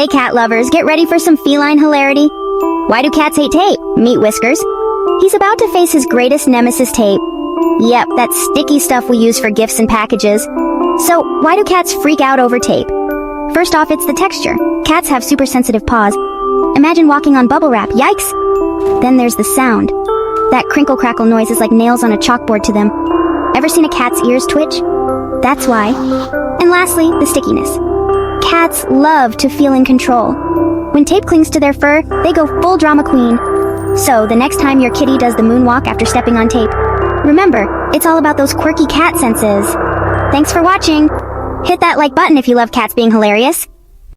Hey cat lovers, get ready for some feline hilarity. Why do cats hate tape? Meet Whiskers. He's about to face his greatest nemesis, tape. Yep, that sticky stuff we use for gifts and packages. So, why do cats freak out over tape? First off, it's the texture. Cats have super sensitive paws. Imagine walking on bubble wrap, yikes! Then there's the sound. That crinkle crackle noise is like nails on a chalkboard to them. Ever seen a cat's ears twitch? That's why. And lastly, the stickiness. Cats love to feel in control. When tape clings to their fur, they go full drama queen. So, the next time your kitty does the moonwalk after stepping on tape, remember, it's all about those quirky cat senses. Thanks for watching. Hit that like button if you love cats being hilarious.